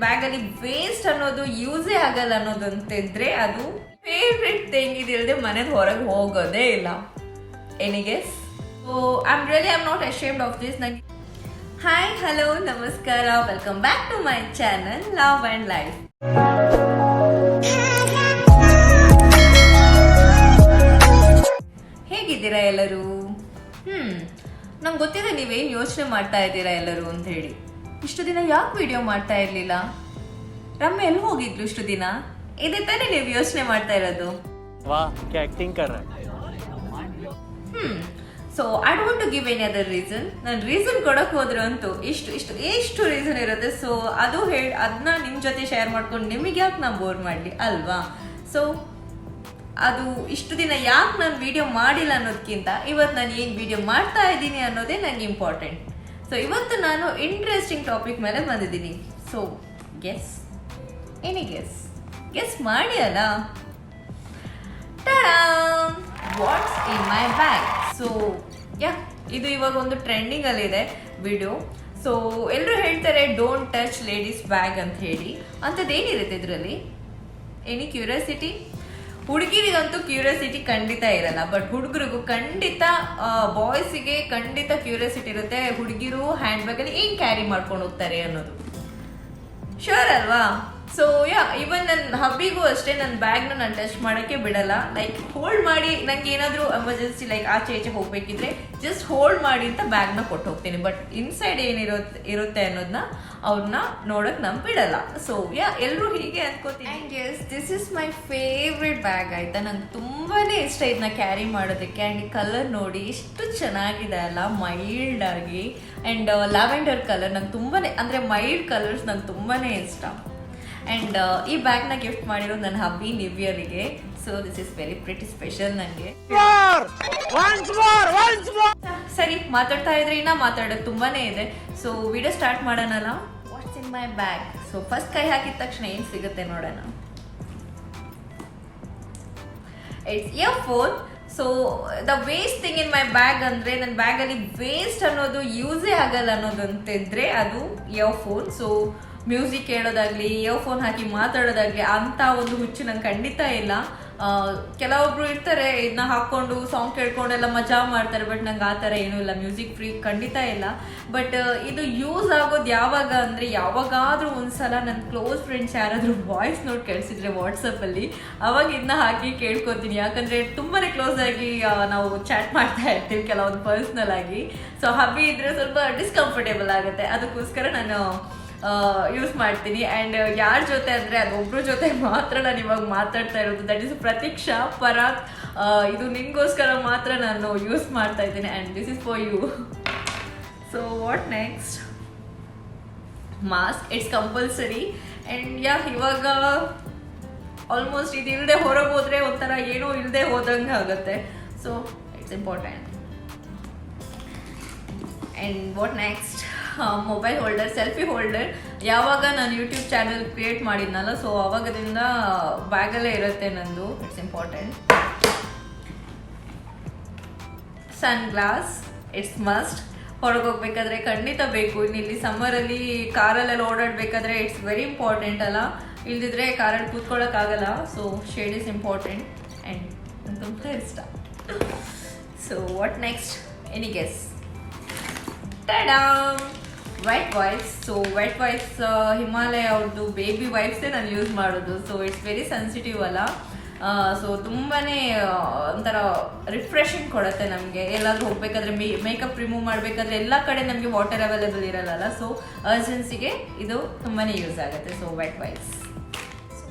ಬ್ಯಾಗಲ್ಲಿ ವೇಸ್ಟ್ ಅನ್ನೋದು ಯೂಸೇ ಆಗಲ್ಲ ಅನ್ನೋದಂತಿದ್ರೆ ಅದು ಫೇವ್ರೆಟ್ ಥಿಂಗ್. ಇದಿಲ್ಲದೆ ಮನೆಗೆ ಹೊರಗೆ ಹೋಗೋದೇ ಇಲ್ಲ. Any guess? So I am not ashamed of this. ನಂಗೆ ಹಾಯ್, ಹಲೋ, ನಮಸ್ಕಾರ, welcome back to my channel love and life. ಹೇಗಿದ್ದೀರಾ ಎಲ್ಲರೂ? ನಂಗೆ ಗೊತ್ತಿದೆ ನೀವೇನು ಯೋಚನೆ ಮಾಡ್ತಾ ಇದ್ದೀರಾ ಎಲ್ಲರೂ ಅಂತ ಹೇಳಿ. ಇಷ್ಟು ದಿನ ಯಾಕೆ ವಿಡಿಯೋ ಮಾಡ್ತಾ ಇರ್ಲಿಲ್ಲ? ರಮ್ಯ ಎಲ್ಲಿ ಹೋಗಿದ್ರು ಇಷ್ಟು ದಿನ? ಇದೇ ತಾನೇ ನೀವು ಯೋಚನೆ ಮಾಡ್ತಾ ಇರೋದು. So I don't to give any other reason. ನಾನು ರೀಸನ್ ಕೊಡಕ್ ಹೋದ್ರು ಅಂತೂ ಎಷ್ಟು ರೀಸನ್ ಇರುತ್ತೆ. ಸೊ ಅದನ್ನ ನಿಮ್ ಜೊತೆ ಶೇರ್ ಮಾಡ್ಕೊಂಡು ನಿಮಗೆ ಯಾಕೆ ನಾನು ಬೋರ್ ಮಾಡಲಿ ಅಲ್ವಾ? ಸೊ ಅದು ಇಷ್ಟು ದಿನ ಯಾಕೆ ನಾನು ವಿಡಿಯೋ ಮಾಡಿಲ್ಲ ಅನ್ನೋದಕ್ಕಿಂತ ಇವತ್ತು ನಾನು ಏನು ವಿಡಿಯೋ ಮಾಡ್ತಾ ಇದ್ದೀನಿ ಅನ್ನೋದೇ ನನಗೆ ಇಂಪಾರ್ಟೆಂಟ್. ಸೊ ಇವತ್ತು ನಾನು ಇಂಟ್ರೆಸ್ಟಿಂಗ್ ಟಾಪಿಕ್ ಮೇಲೆ ಬಂದಿದ್ದೀನಿ. ಸೊ ಗೆಸ್ ಮಾಡಿ ಅಲ್ಲ. What's in my bag. So ಇದು ಇವಾಗ ಒಂದು ಟ್ರೆಂಡಿಂಗ್ ಅಲ್ಲಿ ಇದೆ ವಿಡಿಯೋ. ಸೊ ಎಲ್ಲರೂ ಹೇಳ್ತಾರೆ ಡೋಂಟ್ ಟಚ್ ಲೇಡೀಸ್ ಬ್ಯಾಗ್ ಅಂತ ಹೇಳಿ. ಅಂಥದ್ದೇನಿರುತ್ತೆ ಇದರಲ್ಲಿ? Any curiosity? ಹುಡುಗಿರಿಗಂತೂ ಕ್ಯೂರಿಯಾಸಿಟಿ ಖಂಡಿತ ಇರಲ್ಲ, ಬಟ್ ಹುಡುಗರಿಗೂ ಖಂಡಿತ, ಬಾಯ್ಸಿಗೆ ಖಂಡಿತ ಕ್ಯೂರಿಯಾಸಿಟಿ ಇರುತ್ತೆ. ಹುಡುಗಿರು ಹ್ಯಾಂಡ್ ಬ್ಯಾಗ್ ಅಲ್ಲಿ ಏನ್ ಕ್ಯಾರಿ ಮಾಡ್ಕೊಂಡು ಹೋಗ್ತಾರೆ ಅನ್ನೋದು. ಶೋರ್ ಅಲ್ವಾ? ಸೊ ಇವನ್ ನನ್ನ ಹಬ್ಬಿಗೂ ಅಷ್ಟೇ ನನ್ನ ಬ್ಯಾಗ್ನ ನಾನು ಟಚ್ ಮಾಡೋಕ್ಕೆ ಬಿಡಲ್ಲ. ಲೈಕ್ ಹೋಲ್ಡ್ ಮಾಡಿ, ನಂಗೆ ಏನಾದರೂ ಎಮರ್ಜೆನ್ಸಿ ಲೈಕ್ ಆಚೆ ಈಚೆ ಹೋಗ್ಬೇಕಿದ್ರೆ ಜಸ್ಟ್ ಹೋಲ್ಡ್ ಮಾಡಿ ಅಂತ ಬ್ಯಾಗ್ನ ಕೊಟ್ಟು ಹೋಗ್ತೀನಿ. ಬಟ್ ಇನ್ಸೈಡ್ ಏನಿರುತ್ತೆ ಅನ್ನೋದನ್ನ ಅವ್ರನ್ನ ನೋಡಕ್ ನಮ್ ಬಿಡಲ್ಲ. ಸೊ ಎಲ್ಲರೂ ಹೀಗೆ ಅನ್ಕೋತೀನಿ. And this is my favourite bag ಆಯ್ತಾ. ನಂಗೆ ತುಂಬಾನೇ ಇಷ್ಟ ಇದನ್ನ ಕ್ಯಾರಿ ಮಾಡೋದಕ್ಕೆ. ಆ್ಯಂಡ್ ಕಲರ್ ನೋಡಿ ಎಷ್ಟು ಚೆನ್ನಾಗಿದೆ ಅಲ್ಲ, ಮೈಲ್ಡ್ ಆಗಿ. ಆ್ಯಂಡ್ ಲ್ಯಾವೆಂಡರ್ ಕಲರ್ ನಂಗೆ ತುಂಬಾನೇ, ಅಂದರೆ ಮೈಲ್ಡ್ ಕಲರ್ಸ್ ನಂಗೆ ತುಂಬಾನೇ ಇಷ್ಟ. ಆ್ಯಂಡ್ ಈ ಬ್ಯಾಗ್ನ ಗಿಫ್ಟ್ ಮಾಡಿರೋದು ನನ್ನ ಹಬ್ಬಿ ನ್ಯೂ ಇಯರ್ಗೆ. So this is very pretty special ನನಗೆ. ಸರಿ, ಮಾತಾಡ್ತಾ ಇದ್ರೆ ಇನ್ನ ಮಾತಾಡೋದು ತುಂಬಾನೇ ಇದೆ. ಸೊ ವಿಡಿಯೋ ಸ್ಟಾರ್ಟ್ ಮಾಡೋಣಲ್ಲ. What's in my bag. So first ಕೈ ಹಾಕಿದ ತಕ್ಷಣ ಏನು ಸಿಗುತ್ತೆ ನೋಡೋಣ. It's earphone. So the waste thing in my bag ಅಂದರೆ, ನನ್ನ ಬ್ಯಾಗಲ್ಲಿ ವೇಸ್ಟ್ ಅನ್ನೋದು ಯೂಸೇ ಆಗಲ್ಲ ಅನ್ನೋದಂತಿದ್ರೆ ಅದು ಇಯರ್ಫೋನ್. ಸೊ ಮ್ಯೂಸಿಕ್ ಕೇಳೋದಾಗ್ಲಿ, ಇಯರ್ಫೋನ್ ಹಾಕಿ ಮಾತಾಡೋದಾಗ್ಲಿ ಅಂತ ಒಂದು ಹುಚ್ಚು ನಂಗೆ ಖಂಡಿತ ಇಲ್ಲ. ಕೆಲವೊಬ್ರು ಇರ್ತಾರೆ ಇದನ್ನ ಹಾಕೊಂಡು ಸಾಂಗ್ ಕೇಳ್ಕೊಂಡೆಲ್ಲ ಮಜಾ ಮಾಡ್ತಾರೆ, ಬಟ್ ನಂಗೆ ಆ ಥರ ಏನೂ ಇಲ್ಲ. ಮ್ಯೂಸಿಕ್ ಫ್ರೀ ಖಂಡಿತ ಇಲ್ಲ. ಬಟ್ ಇದು ಯೂಸ್ ಆಗೋದು ಯಾವಾಗ ಅಂದರೆ, ಯಾವಾಗಾದ್ರೂ ಒಂದ್ಸಲ ನನ್ನ ಕ್ಲೋಸ್ ಫ್ರೆಂಡ್ಸ್ ಯಾರಾದರೂ ವಾಯ್ಸ್ ನೋಟ್ ಕಳಿಸಿದ್ರೆ ವಾಟ್ಸಪ್ಪಲ್ಲಿ, ಅವಾಗ ಇದನ್ನ ಹಾಕಿ ಕೇಳ್ಕೊತೀನಿ. ಯಾಕಂದರೆ ತುಂಬಾ ಕ್ಲೋಸ್ ಆಗಿ ನಾವು ಚಾಟ್ ಮಾಡ್ತಾ ಇರ್ತೀವಿ ಕೆಲವೊಂದು ಪರ್ಸ್ನಲ್ ಆಗಿ. ಸೊ ಹಬ್ಬಿ ಇದ್ರೆ ಸ್ವಲ್ಪ ಡಿಸ್ಕಂಫರ್ಟೇಬಲ್ ಆಗುತ್ತೆ, ಅದಕ್ಕೋಸ್ಕರ ನಾನು ಯೂಸ್ ಮಾಡ್ತೀನಿ. ಆ್ಯಂಡ್ ಯಾರ ಜೊತೆ ಅಂದರೆ ಅದೊಬ್ಬರ ಜೊತೆ ಮಾತ್ರ ನಾನು ಇವಾಗ ಮಾತಾಡ್ತಾ ಇರೋದು. That is Prateeksha, Parag. ಇದು ನಿಮಗೋಸ್ಕರ ಮಾತ್ರ ನಾನು ಯೂಸ್ ಮಾಡ್ತಾ ಇದ್ದೀನಿ. And this is for you. So what next? Mask. It's compulsory. And ಇವಾಗ ಆಲ್ಮೋಸ್ಟ್ ಇದು ಇಲ್ಲದೆ ಹೊರಗೆ ಹೋದರೆ ಒಂಥರ ಏನೋ ಇಲ್ಲದೆ ಹೋದಂಗೆ ಆಗುತ್ತೆ. So it's important. And what next? Mobile holder, selfie holder. ಯಾವಾಗ ನಾನು ಯೂಟ್ಯೂಬ್ ಚಾನಲ್ ಕ್ರಿಯೇಟ್ ಮಾಡಿದ್ನಲ್ಲ, ಸೊ ಅವಾಗದಿಂದ ಬ್ಯಾಗಲ್ಲೇ ಇರುತ್ತೆ ನಂದು. It's important. Sun glass. It's must. ಹೊರಗೆ ಹೋಗ್ಬೇಕಾದ್ರೆ ಖಂಡಿತ ಬೇಕು. ಇಲ್ಲಿ ಸಮ್ಮರಲ್ಲಿ ಕಾರಲ್ಲೆಲ್ಲ ಓಡಾಡಬೇಕಾದ್ರೆ ಇಟ್ಸ್ ವೆರಿ ಇಂಪಾರ್ಟೆಂಟ್ ಅಲ್ಲ, ಇಲ್ದಿದ್ರೆ ಕಾರಲ್ಲಿ ಕೂತ್ಕೊಳ್ಳೋಕ್ಕಾಗಲ್ಲ. So shade is important and ನಂಗೆ ತುಂಬ ಇಷ್ಟ. So what next? Any guess? Tada! White wipes. So white wipes Himalaya ಅವ್ರದ್ದು ಬೇಬಿ ವೈಪ್ಸೇ ನಾನು ಯೂಸ್ ಮಾಡೋದು. ಸೊ ಇಟ್ಸ್ ವೆರಿ ಸೆನ್ಸಿಟಿವ್ ಅಲ್ಲ. ಸೊ ತುಂಬಾ ಒಂಥರ ರಿಫ್ರೆಶಿಂಗ್ ಕೊಡುತ್ತೆ ನಮಗೆ. ಎಲ್ಲಾದ್ರೂ ಹೋಗ್ಬೇಕಾದ್ರೆ ಮೇಕಪ್ ರಿಮೂವ್ ಮಾಡಬೇಕಾದ್ರೆ ಎಲ್ಲ ಕಡೆ ನಮಗೆ ವಾಟರ್ ಅವೈಲೇಬಲ್ ಇರಲ್ಲ. ಸೊ ಅರ್ಜೆನ್ಸಿಗೆ ಇದು ತುಂಬಾ ಯೂಸ್ ಆಗುತ್ತೆ. So white wipes. So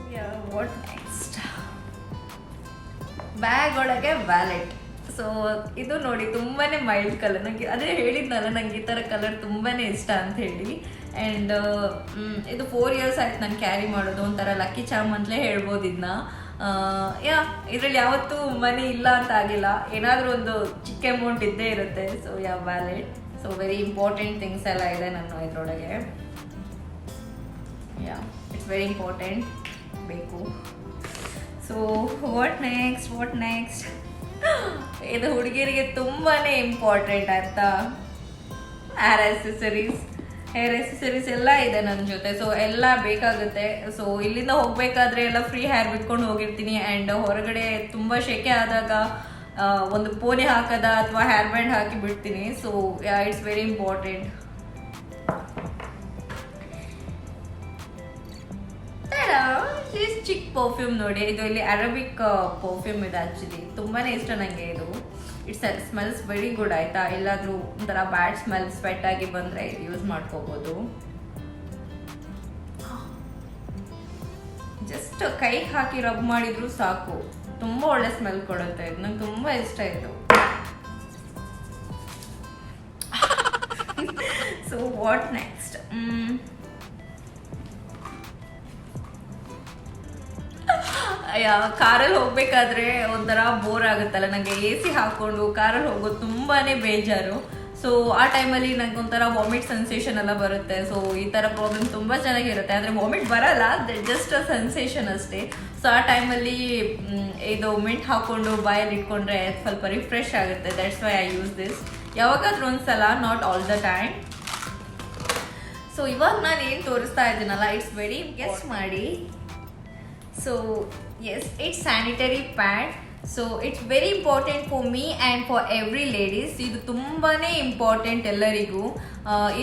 what next? Bag ಒಳಗೆ ವ್ಯಾಲೆಟ್. ಸೊ ಇದು ನೋಡಿ ತುಂಬಾ ಮೈಲ್ಡ್ ಕಲರ್. ನನಗೆ ಅದೇ ಹೇಳಿದ್ನಲ್ಲ, ನಂಗೆ ಈ ಥರ ಕಲರ್ ತುಂಬಾ ಇಷ್ಟ ಅಂತ ಹೇಳಿ. ಆ್ಯಂಡ್ ಇದು 4 years ಆಯ್ತು ನಾನು ಕ್ಯಾರಿ ಮಾಡೋದು. ಒಂಥರ ಲಕ್ಕಿ ಚಾಮ್ ಅಂತಲೇ ಹೇಳ್ಬೋದು ಇದನ್ನ. ಇದರಲ್ಲಿ ಯಾವತ್ತೂ ಮನಿ ಇಲ್ಲ ಅಂತ ಆಗಿಲ್ಲ, ಏನಾದರೂ ಒಂದು ಚಿಕ್ಕ ಅಮೌಂಟ್ ಇದ್ದೇ ಇರುತ್ತೆ. So wallet. So very important things ಎಲ್ಲ ಇದೆ ನನ್ನ ಇದರೊಳಗೆ. ಇಟ್ಸ್ ವೆರಿ ಇಂಪಾರ್ಟೆಂಟ್, ಬೇಕು. So what next? ಇದು ಹುಡುಗಿಯರಿಗೆ ತುಂಬಾನೇ ಇಂಪಾರ್ಟೆಂಟ್ ಅಂತ. Hair accessories. ಹೇರ್ ಎಕ್ಸಸರೀಸ್ ಎಲ್ಲ ಇದೆ ನನ್ನ ಜೊತೆ. ಸೊ ಎಲ್ಲ ಬೇಕಾಗುತ್ತೆ. ಸೊ ಇಲ್ಲಿಂದ ಹೋಗ್ಬೇಕಾದ್ರೆ ಎಲ್ಲ ಫ್ರೀ ಹೇರ್ ಬಿಟ್ಕೊಂಡು ಹೋಗಿರ್ತೀನಿ. ಆ್ಯಂಡ್ ಹೊರಗಡೆ ತುಂಬ ಶೆಕೆ ಆದಾಗ ಒಂದು ಪೋನಿ ಹಾಕದ ಅಥವಾ ಹೇರ್ ಬ್ಯಾಂಡ್ ಹಾಕಿ ಬಿಡ್ತೀನಿ. So it's very important. Chic perfume ನೋಡಿ, ಇದು ಇಲ್ಲಿ ಅರಬಿಕ್ ಪರ್ಫ್ಯೂಮ್ ಇದೆ. ಆಕ್ಚುಲಿ ತುಂಬಾನೇ ಇಷ್ಟ ನನಗೆ ಇದು. ಇಟ್ಸ್ ಸ್ಮೆಲ್ಸ್ ವೆರಿ ಗುಡ್ ಆಯ್ತಾ. ಎಲ್ಲಾದ್ರೂ ಒಂಥರ ಬ್ಯಾಡ್ ಸ್ಮೆಲ್ ಸ್ವೆಟ್ ಆಗಿ ಬಂದ್ರೆ ಇದು ಯೂಸ್ ಮಾಡ್ಕೋಬಹುದು. ಜಸ್ಟ್ ಕೈಗೆ ಹಾಕಿ ರಬ್ ಮಾಡಿದ್ರು ಸಾಕು, ತುಂಬಾ ಒಳ್ಳೆ ಸ್ಮೆಲ್ ಕೊಡುತ್ತೆ. ಇದು ನಂಗೆ ತುಂಬಾ ಇಷ್ಟ ಇದು. So what next? ಕಾರಲ್ಲಿ ಹೋಗ್ಬೇಕಾದ್ರೆ ಒಂಥರ ಬೋರ್ ಆಗುತ್ತಲ್ಲ ನನಗೆ. AC ಹಾಕೊಂಡು ಕಾರಲ್ಲಿ ಹೋಗೋದು ತುಂಬಾನೇ ಬೇಜಾರು. ಸೊ ಆ ಟೈಮಲ್ಲಿ ನಂಗೆ ಒಂಥರ ವಾಮಿಟ್ ಸೆನ್ಸೇಷನ್ ಎಲ್ಲ ಬರುತ್ತೆ. ಸೊ ಈ ಥರ ಪ್ರಾಬ್ಲಮ್ ತುಂಬ ಚೆನ್ನಾಗಿರುತ್ತೆ. ಅಂದರೆ ವಾಮಿಟ್ ಬರಲ್ಲ, ಜಸ್ಟ್ ಸೆನ್ಸೇಷನ್ ಅಷ್ಟೇ. ಸೊ ಆ ಟೈಮಲ್ಲಿ ಇದು ಮಿಂಟ್ ಹಾಕೊಂಡು ಬಾಯಲ್ಲಿ ಇಟ್ಕೊಂಡ್ರೆ ಸ್ವಲ್ಪ ರಿಫ್ರೆಶ್ ಆಗುತ್ತೆ. That's why I use this. ಯಾವಾಗಾದ್ರೂ ಒಂದ್ಸಲ, not all the time. So ಇವಾಗ ನಾನು ಏನು ತೋರಿಸ್ತಾ ಇದ್ದೀನಲ್ಲ, ಇಟ್ಸ್ ವೆರಿ ಗೆಸ್ ಮಾಡಿ. So yes, it's sanitary pad. So it's very important for me and for every ladies. ಇದು ತುಂಬಾನೇ ಇಂಪಾರ್ಟೆಂಟ್ ಎಲ್ಲರಿಗೂ.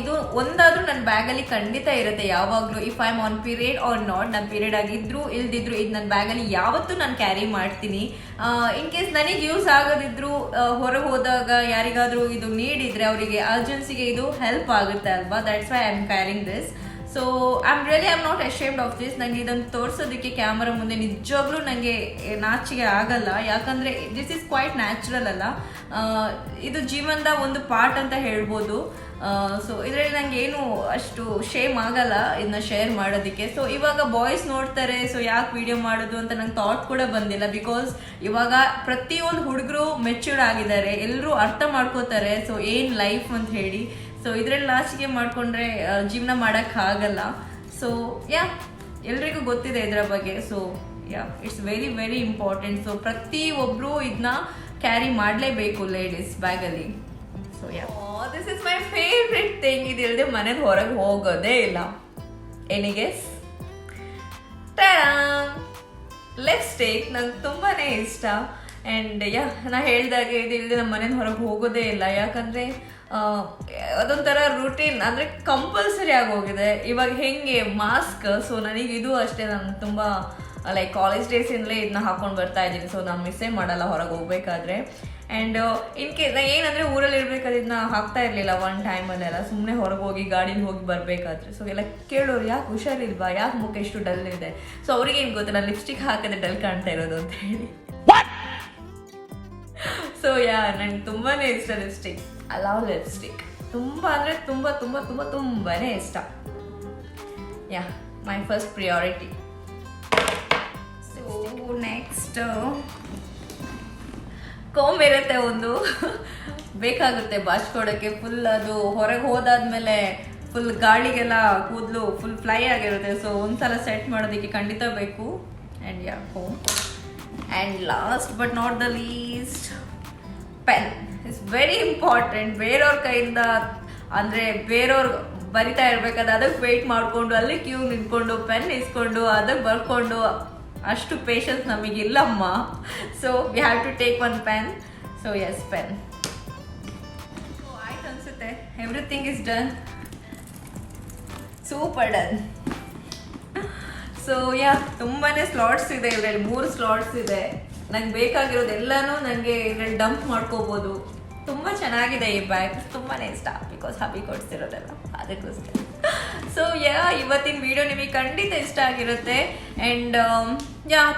ಇದು ಒಂದಾದ್ರೂ ನನ್ನ ಬ್ಯಾಗಲ್ಲಿ ಖಂಡಿತ ಇರುತ್ತೆ ಯಾವಾಗಲೂ. If I am on period or not, ನನ್ನ ಪೀರಿಯಡ್ ಆಗಿದ್ರು ಇಲ್ದಿದ್ರು ಇದು ನನ್ನ ಬ್ಯಾಗಲ್ಲಿ ಯಾವತ್ತೂ ನಾನು ಕ್ಯಾರಿ ಮಾಡ್ತೀನಿ. ಇನ್ ಕೇಸ್ ನನಗೆ ಯೂಸ್ ಆಗೋದಿದ್ರು, ಹೊರಗೆ ಹೋದಾಗ ಯಾರಿಗಾದ್ರೂ ಇದು ನೀಡ್ ಇದ್ರೆ ಅವರಿಗೆ ಅರ್ಜೆನ್ಸಿಗೆ ಇದು ಹೆಲ್ಪ್ ಆಗುತ್ತೆ ಅಲ್ವಾ. That's why I am carrying this. So I'm not ashamed of this. ನನಗೆ ಇದನ್ನು ತೋರಿಸೋದಕ್ಕೆ ಕ್ಯಾಮರಾ ಮುಂದೆ ನಿಜವಾಗ್ಲೂ ನನಗೆ ನಾಚಿಕೆ ಆಗಲ್ಲ. ಯಾಕಂದರೆ ದಿಸ್ ಇಸ್ ಕ್ವೈಟ್ ನ್ಯಾಚುರಲ್ ಅಲ್ಲ, ಇದು ಜೀವನದ ಒಂದು ಪಾರ್ಟ್ ಅಂತ ಹೇಳ್ಬೋದು. ಸೊ ಇದರಲ್ಲಿ ನನಗೆ ಏನು ಅಷ್ಟು ಶೇಮ್ ಆಗಲ್ಲ ಇದನ್ನ ಶೇರ್ ಮಾಡೋದಕ್ಕೆ. ಸೊ ಇವಾಗ ಬಾಯ್ಸ್ ನೋಡ್ತಾರೆ, ಸೊ ಯಾಕೆ ವಿಡಿಯೋ ಮಾಡೋದು ಅಂತ ನಂಗೆ ಥಾಟ್ ಕೂಡ ಬಂದಿಲ್ಲ. ಬಿಕಾಸ್ ಇವಾಗ ಪ್ರತಿಯೊಂದು ಹುಡುಗರು ಮೆಚ್ಯೂರ್ಡ್ ಆಗಿದ್ದಾರೆ, ಎಲ್ಲರೂ ಅರ್ಥ ಮಾಡ್ಕೋತಾರೆ ಸೊ ಏನು ಲೈಫ್ ಅಂತ ಹೇಳಿ. ಸೊ ಇದರಲ್ಲಿ ನಾಚಿಕೆ ಮಾಡಿಕೊಂಡ್ರೆ ಜೀವನ ಮಾಡೋಕ್ಕಾಗಲ್ಲ. ಸೊ ಎಲ್ರಿಗೂ ಗೊತ್ತಿದೆ ಇದರ ಬಗ್ಗೆ. So it's very very important. So ಪ್ರತಿಯೊಬ್ಬರು ಇದನ್ನ ಕ್ಯಾರಿ ಮಾಡಲೇಬೇಕು ಲೇಡೀಸ್ ಬ್ಯಾಗಲ್ಲಿ. So this is my favourite thing. ಇದಿಲ್ಲದೆ ಮನೇಲಿ ಹೊರಗೆ ಹೋಗೋದೇ ಇಲ್ಲ. ಎನಿಗೆಸ್ ಲಿಪ್ಸ್ಟಿಕ್ ನಂಗೆ ತುಂಬಾ ಇಷ್ಟ. ಆ್ಯಂಡ್ ನಾ ಹೇಳಿದಾಗೆ ಇದು ಇಲ್ಲದೆ ನಮ್ಮ ಮನೇಲಿ ಹೊರಗೆ ಹೋಗೋದೇ ಇಲ್ಲ. ಯಾಕಂದರೆ ಅದೊಂಥರ ರೂಟೀನ್, ಅಂದರೆ ಕಂಪಲ್ಸರಿ ಆಗೋಗಿದೆ ಇವಾಗ. ಹೆಂಗೆ ಮಾಸ್ಕ್, ಸೊ ನನಗೆ ಇದು ಅಷ್ಟೇ. ನಾನು ತುಂಬ ಲೈಕ್ ಕಾಲೇಜ್ ಡೇಸಿಂದಲೇ ಇದನ್ನ ಹಾಕೊಂಡು ಬರ್ತಾ ಇದ್ದೀನಿ. ಸೊ ನಾನು ಮಿಸ್ಸೇ ಮಾಡಲ್ಲ ಹೊರಗೆ ಹೋಗ್ಬೇಕಾದ್ರೆ. ಆ್ಯಂಡ್ ಇನ್ ಕೇಸ್ ಏನಂದರೆ ಊರಲ್ಲಿ ಇರಬೇಕಾದ್ರೆ ಇದನ್ನ ಹಾಕ್ತಾ ಇರಲಿಲ್ಲ ಒನ್ ಟೈಮಲ್ಲೆಲ್ಲ. ಸುಮ್ಮನೆ ಹೊರಗೆ ಹೋಗಿ ಗಾಡೀಲಿ ಹೋಗಿ ಬರಬೇಕಾದ್ರೆ ಸೊ ಎಲ್ಲ ಕೇಳೋರು, ಯಾಕೆ ಹುಷಾರಿಲ್ವಾ, ಯಾಕೆ ಮುಖ ಎಷ್ಟು ಡಲ್ ಇದೆ. ಸೊ ಅವ್ರಿಗೇನು ಗೊತ್ತು ನಾನು ಲಿಪ್ಸ್ಟಿಕ್ ಹಾಕಿದ್ರೆ ಡಲ್ ಕಾಣ್ತಾ ಇರೋದು ಅಂತ ಹೇಳಿ. ಸೊ ನಂಗೆ ತುಂಬಾ ಇಷ್ಟ ಲಿಪ್ಸ್ಟಿಕ್. I love lipstick. ತುಂಬ ಅಂದರೆ ತುಂಬ ತುಂಬ ತುಂಬ ತುಂಬಾ ಇಷ್ಟ. My first priority. So next comb ಇರುತ್ತೆ ಒಂದು, ಬೇಕಾಗುತ್ತೆ ಬಾಚ್ಕೊಡೋಕ್ಕೆ. ಫುಲ್ ಅದು ಹೊರಗೆ ಹೋದಾದ್ಮೇಲೆ ಫುಲ್ ಗಾಳಿಗೆಲ್ಲ ಕೂದಲು ಫುಲ್ ಫ್ಲೈ ಆಗಿರುತ್ತೆ. ಸೊ ಒಂದ್ಸಲ ಸೆಟ್ ಮಾಡೋದಕ್ಕೆ ಖಂಡಿತ ಬೇಕು. And comb. And last but not the least, pen it's very important. ಬೇರೆಯವ್ರ ಕೈಯಿಂದ ಅಂದರೆ ಬೇರೆಯವ್ರು ಬರಿತಾ ಇರಬೇಕಾದ್ರೆ ಅದಕ್ಕೆ ವೆಯ್ಟ್ ಮಾಡಿಕೊಂಡು ಅಲ್ಲಿ ಕ್ಯೂ ನಿಂತ್ಕೊಂಡು ಪೆನ್ ಇಸ್ಕೊಂಡು ಅದಕ್ಕೆ ಬರ್ಕೊಂಡು ಅಷ್ಟು ಪೇಷನ್ಸ್ ನಮಗಿಲ್ಲಮ್ಮ. So we have to take one pen. So yes, pen. ಆಯ್ತು ಅನ್ಸುತ್ತೆ. Everything is done. Super done. So ತುಂಬಾ ಸ್ಲಾಟ್ಸ್ ಇದೆ ಇದರಲ್ಲಿ. 3 ಸ್ಲಾಟ್ಸ್ ಇದೆ. ನಂಗೆ ಬೇಕಾಗಿರೋದೆಲ್ಲನೂ ನನಗೆ ಇದರಲ್ಲಿ ಡಂಪ್ ಮಾಡ್ಕೋಬೋದು. ತುಂಬ ಚೆನ್ನಾಗಿದೆ ಈ ಬ್ಯಾಗ್. ತುಂಬಾ ಇಷ್ಟ ಬಿಕಾಸ್ ಹಬ್ಬಿ ಕೊಡ್ಸಿರೋದಲ್ಲ, ಅದಕ್ಕೋಸ್ಕರ. ಸೊ ಇವತ್ತಿನ ವಿಡಿಯೋ ನಿಮಗೆ ಖಂಡಿತ ಇಷ್ಟ ಆಗಿರುತ್ತೆ. ಆ್ಯಂಡ್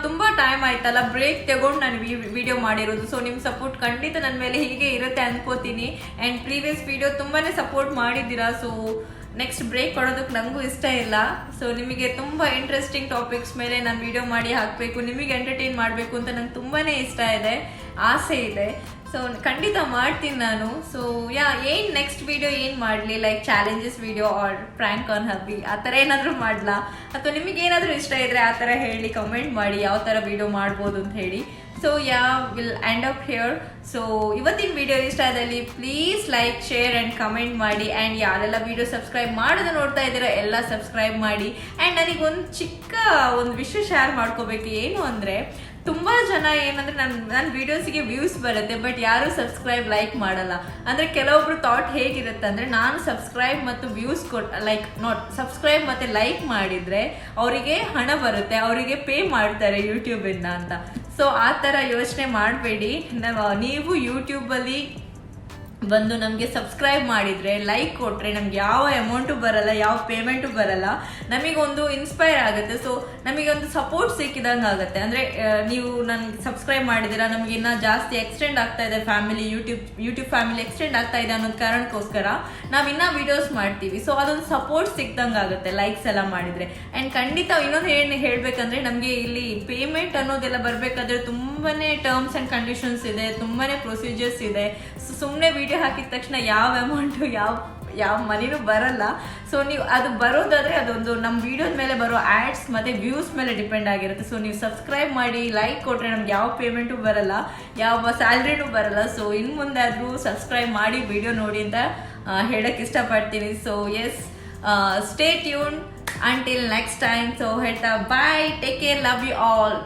ತುಂಬ ಟೈಮ್ ಆಯ್ತಲ್ಲ, ಬ್ರೇಕ್ ತಗೊಂಡು ನಾನು ವಿಡಿಯೋ ಮಾಡಿರೋದು. ಸೊ ನಿಮ್ಮ ಸಪೋರ್ಟ್ ಖಂಡಿತ ನನ್ನ ಮೇಲೆ ಹೀಗೆ ಇರುತ್ತೆ ಅನ್ಕೋತೀನಿ. ಆ್ಯಂಡ್ ಪ್ರೀವಿಯಸ್ ವಿಡಿಯೋ ತುಂಬಾ ಸಪೋರ್ಟ್ ಮಾಡಿದ್ದೀರಾ. ಸೊ ನೆಕ್ಸ್ಟ್ ಬ್ರೇಕ್ ಕೊಡೋದಕ್ಕೆ ನನಗೂ ಇಷ್ಟ ಇಲ್ಲ. ಸೊ ನಿಮಗೆ ತುಂಬ ಇಂಟ್ರೆಸ್ಟಿಂಗ್ ಟಾಪಿಕ್ಸ್ ಮೇಲೆ ನಾನು ವಿಡಿಯೋ ಮಾಡಿ ಹಾಕಬೇಕು, ನಿಮಗೆ ಎಂಟರ್ಟೈನ್ ಮಾಡಬೇಕು ಅಂತ ನಂಗೆ ತುಂಬಾ ಇಷ್ಟ ಇದೆ, ಆಸೆ ಇದೆ. ಸೊ ಖಂಡಿತ ಮಾಡ್ತೀನಿ ನಾನು. ಸೊ ಏನು ನೆಕ್ಸ್ಟ್ ವಿಡಿಯೋ ಏನು ಮಾಡಲಿ, like challenges video or prank on hubby, ಆ ಥರ ಏನಾದರೂ ಮಾಡಲಾ, ಅಥವಾ ನಿಮಗೇನಾದರೂ ಇಷ್ಟ ಇದ್ದರೆ ಆ ಥರ ಹೇಳಿ, ಕಮೆಂಟ್ ಮಾಡಿ ಯಾವ ಥರ ವಿಡಿಯೋ ಮಾಡ್ಬೋದು ಅಂತ ಹೇಳಿ. So will end up here. So ಇವತ್ತಿನ ವಿಡಿಯೋ ಇಷ್ಟ ಆದಲ್ಲಿ please like, share and comment ಮಾಡಿ. ಆ್ಯಂಡ್ ಯಾರೆಲ್ಲ ವಿಡಿಯೋ ಸಬ್ಸ್ಕ್ರೈಬ್ ಮಾಡೋದು ನೋಡ್ತಾ ಇದ್ದೀರೋ ಎಲ್ಲ ಸಬ್ಸ್ಕ್ರೈಬ್ ಮಾಡಿ. ಆ್ಯಂಡ್ ನನಗೊಂದು ಚಿಕ್ಕ ಒಂದು ವಿಷಯ ಶೇರ್ ಮಾಡ್ಕೋಬೇಕು. ಏನು ಅಂದರೆ ತುಂಬ ಜನ ಏನಂದರೆ ನನ್ನ ವೀಡಿಯೋಸಿಗೆ ವ್ಯೂಸ್ ಬರುತ್ತೆ, ಬಟ್ ಯಾರೂ ಸಬ್ಸ್ಕ್ರೈಬ್ ಲೈಕ್ ಮಾಡಲ್ಲ. ಅಂದರೆ ಕೆಲವೊಬ್ರು ಥಾಟ್ ಹೇಗಿರುತ್ತೆ ಅಂದರೆ, ನಾನು ಸಬ್ಸ್ಕ್ರೈಬ್ ಮತ್ತು ವ್ಯೂಸ್ ಸಬ್ಸ್ಕ್ರೈಬ್ ಮತ್ತು ಲೈಕ್ ಮಾಡಿದರೆ ಅವರಿಗೆ ಹಣ ಬರುತ್ತೆ, ಅವರಿಗೆ ಪೇ ಮಾಡ್ತಾರೆ ಯೂಟ್ಯೂಬಿಂದ ಅಂತ. ಸೊ ಆ ಥರ ಯೋಚನೆ ಮಾಡಬೇಡಿ. ನೀವು ಯೂಟ್ಯೂಬಲ್ಲಿ ಬಂದು ನಮಗೆ ಸಬ್ಸ್ಕ್ರೈಬ್ ಮಾಡಿದರೆ, ಲೈಕ್ ಕೊಟ್ಟರೆ ನಮ್ಗೆ ಯಾವ ಅಮೌಂಟು ಬರಲ್ಲ, ಯಾವ ಪೇಮೆಂಟು ಬರಲ್ಲ. ನಮಗೊಂದು ಇನ್ಸ್ಪೈರ್ ಆಗುತ್ತೆ. ಸೊ ನಮಗೆ ಒಂದು ಸಪೋರ್ಟ್ ಸಿಕ್ಕಿದಂಗೆ ಆಗುತ್ತೆ. ಅಂದರೆ ನೀವು ನನಗೆ ಸಬ್ಸ್ಕ್ರೈಬ್ ಮಾಡಿದ್ದೀರಾ, ನಮಗೆ ಇನ್ನೂ ಜಾಸ್ತಿ ಎಕ್ಸ್ಟೆಂಡ್ ಆಗ್ತಾ ಇದೆ ಫ್ಯಾಮಿಲಿ, ಯೂಟ್ಯೂಬ್ ಫ್ಯಾಮಿಲಿ ಎಕ್ಸ್ಟೆಂಡ್ ಆಗ್ತಾ ಇದೆ ಅನ್ನೋದು ಕಾರಣಕ್ಕೋಸ್ಕರ ನಾವು ಇನ್ನೂ ವಿಡಿಯೋಸ್ ಮಾಡ್ತೀವಿ. ಸೊ ಅದೊಂದು ಸಪೋರ್ಟ್ ಸಿಕ್ದಂಗೆ ಆಗುತ್ತೆ ಲೈಕ್ಸ್ ಎಲ್ಲ ಮಾಡಿದರೆ. ಆ್ಯಂಡ್ ಖಂಡಿತ ಇನ್ನೊಂದು ಹೇಳಬೇಕಂದ್ರೆ, ನಮಗೆ ಇಲ್ಲಿ ಪೇಮೆಂಟ್ ಅನ್ನೋದೆಲ್ಲ ಬರಬೇಕಾದ್ರೆ ತುಂಬಾ ಟರ್ಮ್ಸ್ ಆ್ಯಂಡ್ ಕಂಡೀಷನ್ಸ್ ಇದೆ, ತುಂಬಾ ಪ್ರೊಸೀಜರ್ಸ್ ಇದೆ. ಸೊ ಸುಮ್ಮನೆ ವಿಡಿಯೋ ಹಾಕಿದ ತಕ್ಷಣ ಯಾವ ಅಮೌಂಟು ಯಾವ ಮನಿನೂ ಬರಲ್ಲ. ಸೊ ನೀವು ಅದು ಬರೋದಾದರೆ ಅದೊಂದು ನಮ್ಮ ವಿಡಿಯೋದ ಮೇಲೆ ಬರೋ ಆ್ಯಡ್ಸ್ ಮತ್ತು ವ್ಯೂಸ್ ಮೇಲೆ ಡಿಪೆಂಡ್ ಆಗಿರುತ್ತೆ. ಸೊ ನೀವು ಸಬ್ಸ್ಕ್ರೈಬ್ ಮಾಡಿ, ಲೈಕ್ ಕೊಟ್ಟರೆ ನಮ್ಗೆ ಯಾವ ಪೇಮೆಂಟು ಬರಲ್ಲ, ಯಾವ ಸ್ಯಾಲ್ರಿನೂ ಬರಲ್ಲ. ಸೊ ಇನ್ನು ಮುಂದೆ ಆದರೂ ಸಬ್ಸ್ಕ್ರೈಬ್ ಮಾಡಿ ವಿಡಿಯೋ ನೋಡಿ ಅಂತ ಹೇಳಕ್ಕೆ ಇಷ್ಟಪಡ್ತೀನಿ. So yes, stay tune until next time. So ಹೇಳ್ತಾ bye, take care, love you all.